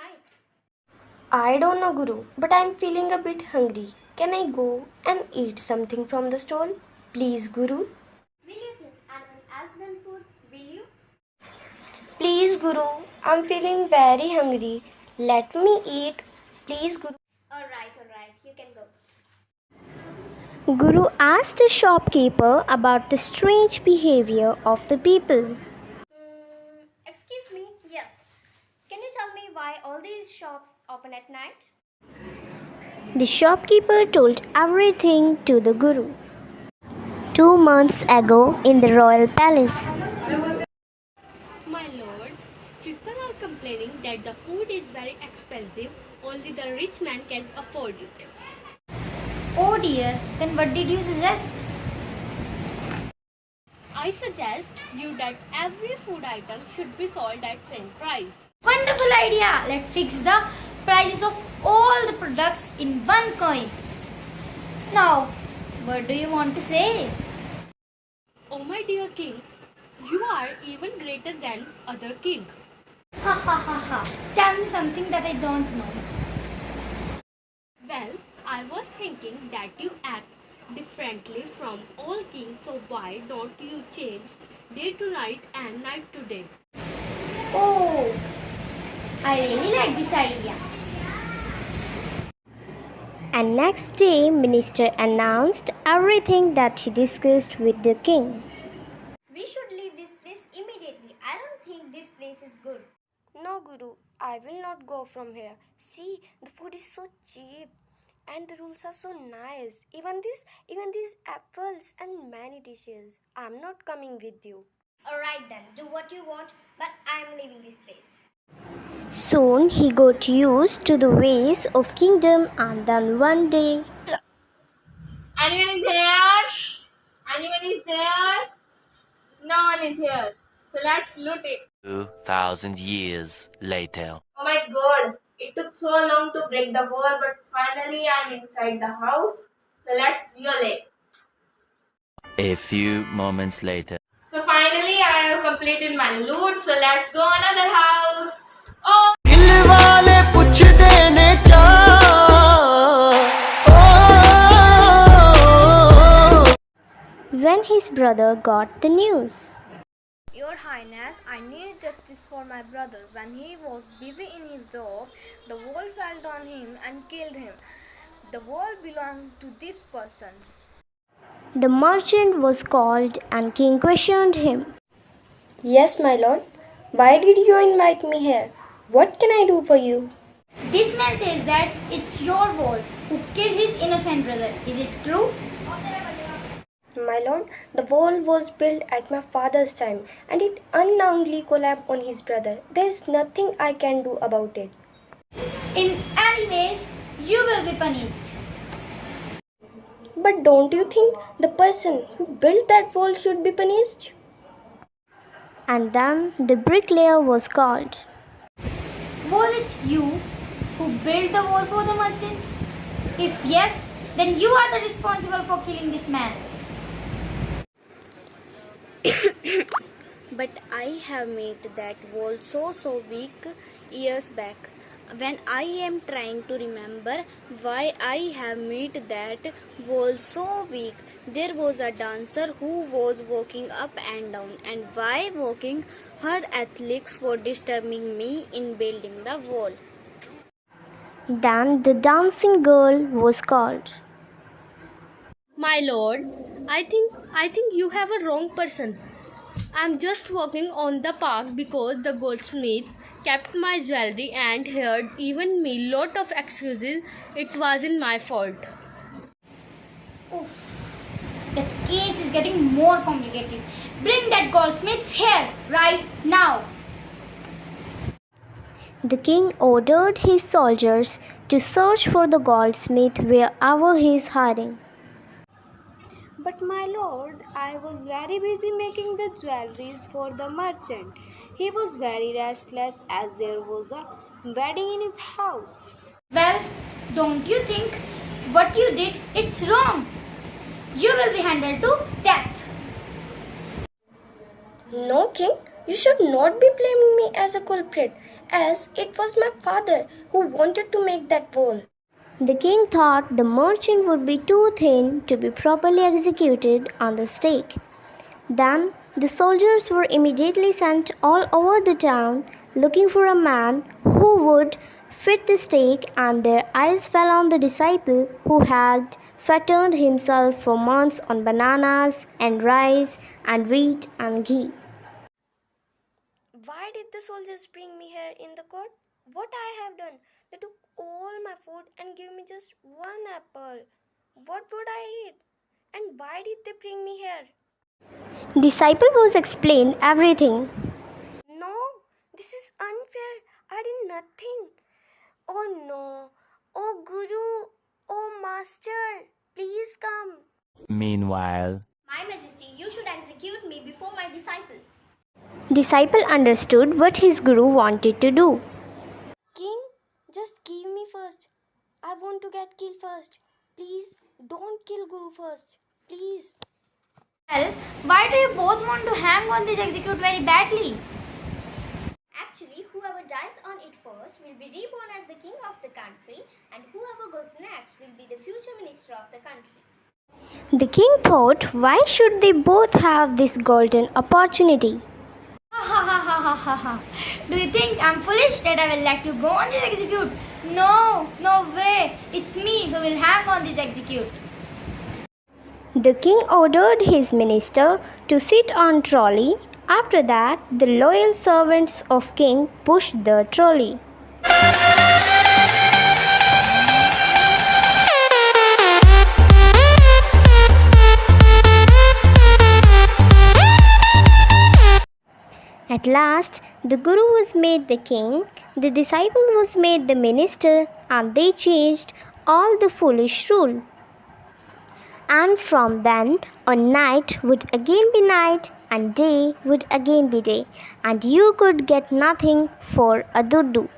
night? I don't know, Guru, but I'm feeling a bit hungry. Can I go and eat something from the stall? Please, Guru. Will you think anyone else than food? Will you? Please, Guru. I'm feeling very hungry. Let me eat. Please, Guru. Alright, you can go. Guru asked the shopkeeper about the strange behavior of the people. Excuse me, yes. Can you tell me why all these shops open at night? The shopkeeper told everything to the Guru. 2 months ago in the royal palace. My lord, people are complaining that the food is very expensive, only the rich man can afford it. Oh dear, then what did you suggest? I suggest you that every food item should be sold at same price. Wonderful idea! Let's fix the prices of all the products in one coin. Now, what do you want to say? Oh my dear king, you are even greater than other king. Ha ha ha ha. Tell me something that I don't know. Well, I was thinking that you act differently from all kings, so why don't you change day to night and night to day? Oh, I really like this idea. And next day, minister announced everything that he discussed with the king. We should leave this place immediately. I don't think this place is good. No, Guru. I will not go from here. See, the food is so cheap. And the rules are so nice. Even these apples and many dishes. I'm not coming with you. Alright then, do what you want, but I'm leaving this place. Soon he got used to the ways of kingdom, and then one day Anyone is here? Anyone is there? No one is here. So let's loot it. 2,000 years later. Oh my god. It took so long to break the wall, but finally I'm inside the house. So let's violate. A few moments later. So finally I have completed my loot. So let's go another house. Oh! when his brother got the news. Your Highness, I need justice for my brother. When he was busy in his job, the wall fell on him and killed him. The wall belonged to this person. The merchant was called and king questioned him. Yes, my lord. Why did you invite me here? What can I do for you? This man says that it's your wall who killed his innocent brother. Is it true? My lord, the wall was built at my father's time and it unknowingly collapsed on his brother. There is nothing I can do about it. In any ways, you will be punished. But don't you think the person who built that wall should be punished? And then the bricklayer was called. Was it you who built the wall for the merchant? If yes, then you are the responsible for killing this man. But I have made that wall so weak years back. When I am trying to remember why I have made that wall so weak, there was a dancer who was walking up and down, and why walking, her athletics were disturbing me in building the wall. Then the dancing girl was called. My lord, I think you have a wrong person. I'm just walking on the park because the goldsmith kept my jewelry and had given me lot of excuses. It wasn't my fault. Oof. The case is getting more complicated. Bring that goldsmith here right now. The king ordered his soldiers to search for the goldsmith wherever he is hiding. But my lord, I was very busy making the jewelries for the merchant. He was very restless as there was a wedding in his house. Well, don't you think what you did, it's wrong? You will be handed to death. No, king. You should not be blaming me as a culprit. as it was my father who wanted to make that wall. The king thought the merchant would be too thin to be properly executed on the stake. Then the soldiers were immediately sent all over the town looking for a man who would fit the stake, and their eyes fell on the disciple who had fattened himself for months on bananas and rice and wheat and ghee. Why did the soldiers bring me here in the court? What I have done? They took all my food and gave me just one apple. What would I eat? And why did they bring me here? Disciple was explained everything. No, this is unfair. I did nothing. Oh no. Oh Guru. Oh Master. Please come. Meanwhile, My Majesty, you should execute me before my disciple. Disciple understood what his guru wanted to do. King, just give me first. I want to get killed first. Please don't kill Guru first. Please. Well, why do you both want to hang on this execute very badly? Actually, whoever dies on it first will be reborn as the king of the country, and whoever goes next will be the future minister of the country. The king thought, why should they both have this golden opportunity? Ha ha ha ha ha ha ha. Do you think I'm foolish that I will let you go on this execute? No, no way. It's me who will hang on this execute. The king ordered his minister to sit on trolley. After that, the loyal servants of king pushed the trolley. At last, the guru was made the king, the disciple was made the minister, and they changed all the foolish rule. And from then on, night would again be night, and day would again be day, and you could get nothing for a duddu.